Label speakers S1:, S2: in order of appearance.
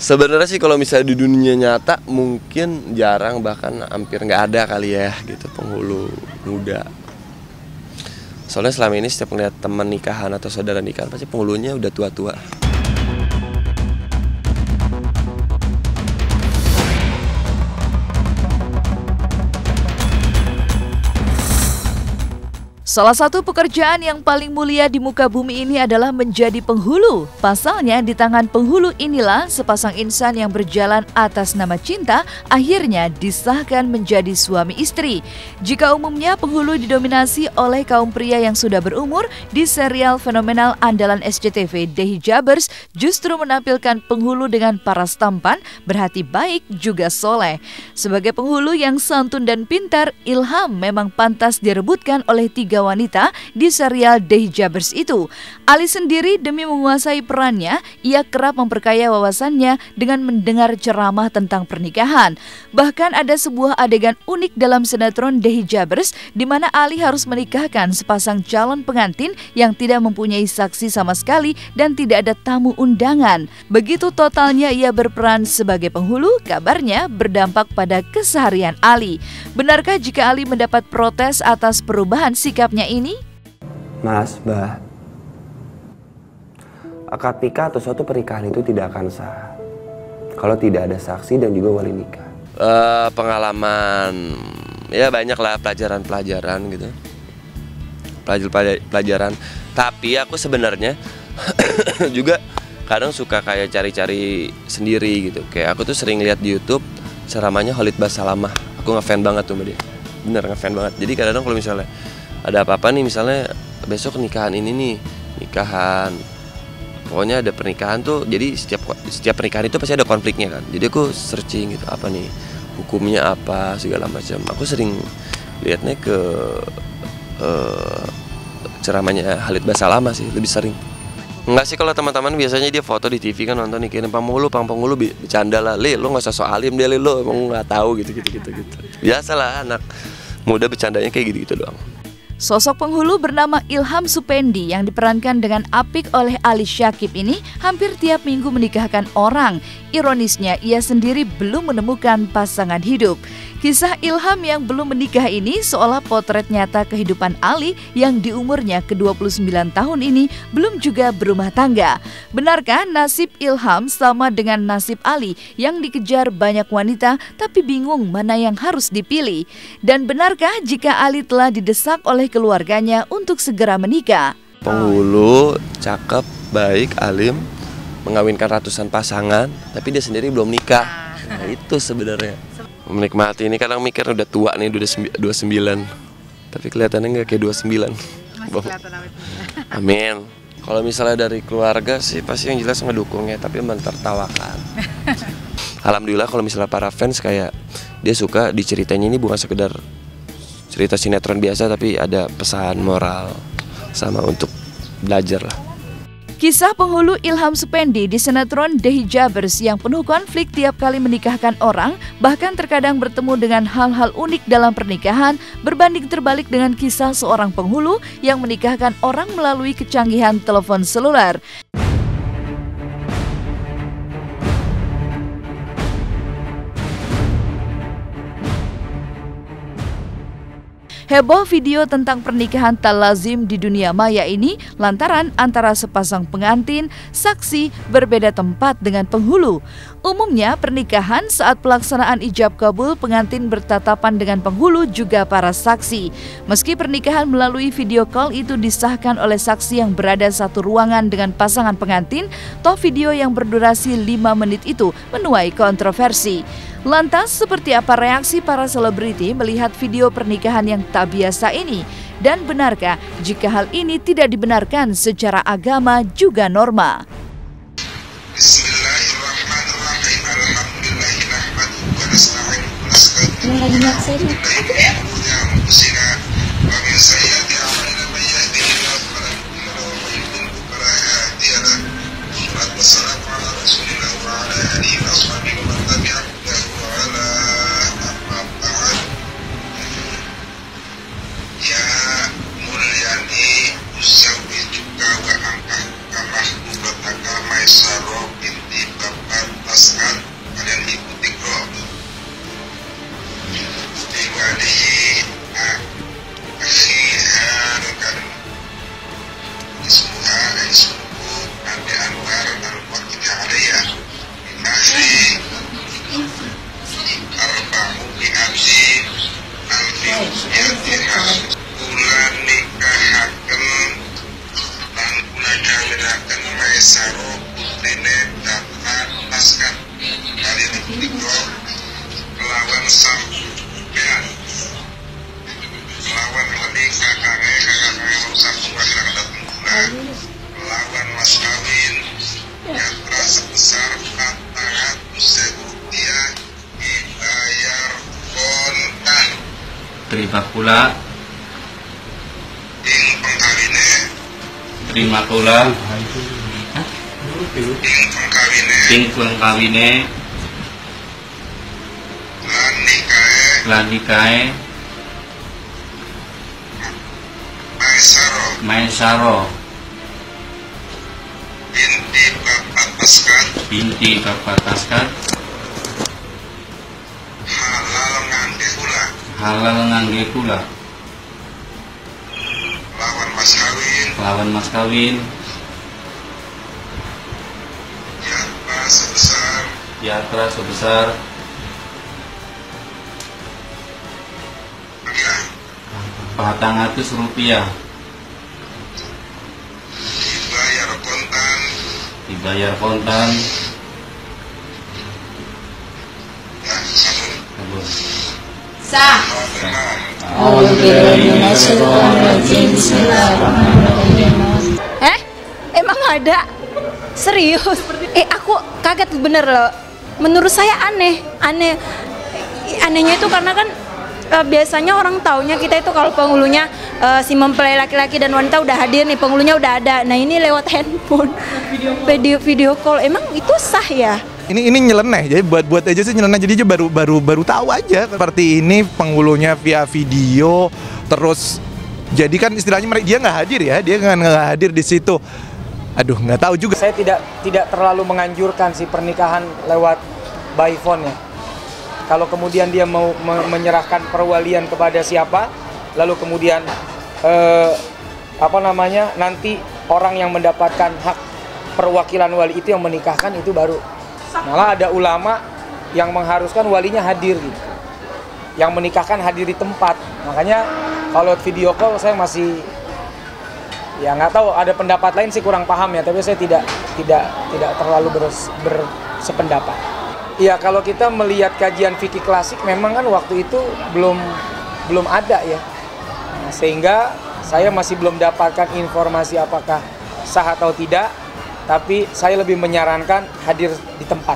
S1: Sebenarnya sih kalau misalnya di dunia nyata mungkin jarang, bahkan hampir nggak ada kali ya gitu penghulu muda. Soalnya selama ini setiap ngeliat teman nikahan atau saudara nikahan pasti penghulunya udah tua-tua.
S2: Salah satu pekerjaan yang paling mulia di muka bumi ini adalah menjadi penghulu. Pasalnya di tangan penghulu inilah sepasang insan yang berjalan atas nama cinta akhirnya disahkan menjadi suami istri. Jika umumnya penghulu didominasi oleh kaum pria yang sudah berumur, di serial fenomenal andalan SCTV The Hijabers justru menampilkan penghulu dengan paras tampan, berhati baik juga soleh. Sebagai penghulu yang santun dan pintar, Ilham memang pantas direbutkan oleh 3 wanita di serial The Hijabers itu. Ali sendiri demi menguasai perannya, ia kerap memperkaya wawasannya dengan mendengar ceramah tentang pernikahan. Bahkan ada sebuah adegan unik dalam sinetron The Hijabers di mana Ali harus menikahkan sepasang calon pengantin yang tidak mempunyai saksi sama sekali dan tidak ada tamu undangan. Begitu totalnya ia berperan sebagai penghulu, kabarnya berdampak pada keseharian Ali. Benarkah jika Ali mendapat protes atas perubahan sikapnya ini?
S3: Mas, Mbak, akad nikah atau suatu pernikahan itu tidak akan sah kalau tidak ada saksi dan juga wali nikah.
S1: Pengalaman, ya banyak lah pelajaran-pelajaran gitu. Pelajaran. Tapi aku sebenarnya juga kadang suka kayak cari-cari sendiri gitu. Kayak aku tuh sering lihat di YouTube ceramahnya Khalid Basalamah. Aku ngefan banget tuh sama dia. Bener ngefan banget. Jadi kadang-kadang kalau misalnya ada apa-apa nih, misalnya besok nikahan ini nih, nikahan, pokoknya ada pernikahan tuh, jadi setiap pernikahan itu pasti ada konfliknya kan. Jadi aku searching gitu, apa nih hukumnya apa segala macam. Aku sering liatnya ke ceramahnya Khalid Basalamah sih, lebih sering. Enggak sih, kalau teman-teman biasanya dia foto di TV kan, nonton nih kirim penghulu bercanda lah, lo nggak usah so alim deh, lo emang nggak tahu gitu. Biasalah anak muda bercandanya kayak gitu doang.
S2: Sosok penghulu bernama Ilham Supendi yang diperankan dengan apik oleh Ali Syakib ini hampir tiap minggu menikahkan orang. Ironisnya, ia sendiri belum menemukan pasangan hidup. Kisah Ilham yang belum menikah ini seolah potret nyata kehidupan Ali yang di umurnya ke-29 tahun ini belum juga berumah tangga. Benarkah nasib Ilham sama dengan nasib Ali yang dikejar banyak wanita tapi bingung mana yang harus dipilih? Dan benarkah jika Ali telah didesak oleh keluarganya untuk segera menikah?
S1: Penghulu, cakep, baik, alim, mengawinkan ratusan pasangan, tapi dia sendiri belum nikah. Nah, itu sebenarnya. Menikmati ini kadang mikir udah tua nih, udah 29. Tapi kelihatannya nggak kayak 29.
S4: Masih kelihatan awet muda.
S1: Amin. Kalau misalnya dari keluarga sih pasti yang jelas ngedukung ya, tapi mentertawakan. Alhamdulillah kalau misalnya para fans kayak dia suka diceritanya ini bukan sekedar cerita sinetron biasa, tapi ada pesan moral sama untuk belajar lah.
S2: Kisah penghulu Ilham Supendi di sinetron The Hijabers yang penuh konflik tiap kali menikahkan orang, bahkan terkadang bertemu dengan hal-hal unik dalam pernikahan, berbanding terbalik dengan kisah seorang penghulu yang menikahkan orang melalui kecanggihan telepon seluler. Heboh video tentang pernikahan tak lazim di dunia maya ini lantaran antara sepasang pengantin, saksi berbeda tempat dengan penghulu. Umumnya pernikahan saat pelaksanaan ijab kabul pengantin bertatapan dengan penghulu juga para saksi. Meski pernikahan melalui video call itu disahkan oleh saksi yang berada satu ruangan dengan pasangan pengantin, toh video yang berdurasi 5 menit itu menuai kontroversi. Lantas, seperti apa reaksi para selebriti melihat video pernikahan yang tak biasa ini? Dan benarkah jika hal ini tidak dibenarkan secara agama juga norma?
S5: Bismillahirrahmanirrahim. Alhamdulillahirrahmanirrahim. Wa nasta'inuhu wa nastaghfiruh. Wa min sayyiati a'malina man yahdihillahu fala mudilla lahu wa man yudlil fala hadiya lahu. Wassalatu wassalamu ala Rasulillah wa ala alihi wa ashabihi wa man tabi'ahum. Zawwijuka wa angkah kamah bubataka maisaro binti bapak paskan kalian ikuti bro. Diwali akhiran kan ismuha ismuhu Nabi Anwar al-Waqidha aliyah akhri arba'u bi'abdi alfi yatiha bulan nikahaken dan bulan kawinaken maesaro putrine dapat paskan kalian ikuti bro kelawan sampean lawan menikah kakak urusan bukan datang bulan lawan mas kawin yang terasa besar 400.000 rupiah dibayar kontan.
S6: Terima pula.
S5: Ing pengkawine.
S6: Terima pula.
S5: Ing pengkawine.
S6: Ing pengkawine. Lan nikahe. Maesaro binti Bapak Paskan halal ngangge kula lawan mas kawin yatra sebesar 400 rupiah dibayar kontan.
S4: Sah.
S7: Emang ada? Serius? Aku kaget bener loh. Menurut saya anehnya itu karena kan biasanya orang taunya kita itu kalau penghulunya si mempelai laki-laki dan wanita udah hadir nih, penghulunya udah ada. Nah ini lewat handphone, video call. Emang itu sah ya?
S8: Ini nyeleneh, jadi buat aja sih nyeleneh, jadi baru tahu aja seperti ini penghulunya via video, terus jadi kan istilahnya dia nggak hadir ya, dia nggak hadir di situ. Aduh, nggak tahu juga.
S9: Saya tidak terlalu menganjurkan si pernikahan lewat by phone ya. Kalau kemudian dia mau menyerahkan perwalian kepada siapa, lalu kemudian nanti orang yang mendapatkan hak perwakilan wali itu yang menikahkan, itu baru. Malah ada ulama yang mengharuskan walinya hadir gitu. Yang menikahkan hadir di tempat. Makanya kalau video call saya masih ya nggak tahu, ada pendapat lain sih kurang paham ya, tapi saya tidak terlalu bersependapat. Iya, kalau kita melihat kajian fikih klasik memang kan waktu itu belum ada ya. Nah, sehingga saya masih belum dapatkan informasi apakah sah atau tidak. Tapi saya lebih menyarankan hadir di tempat.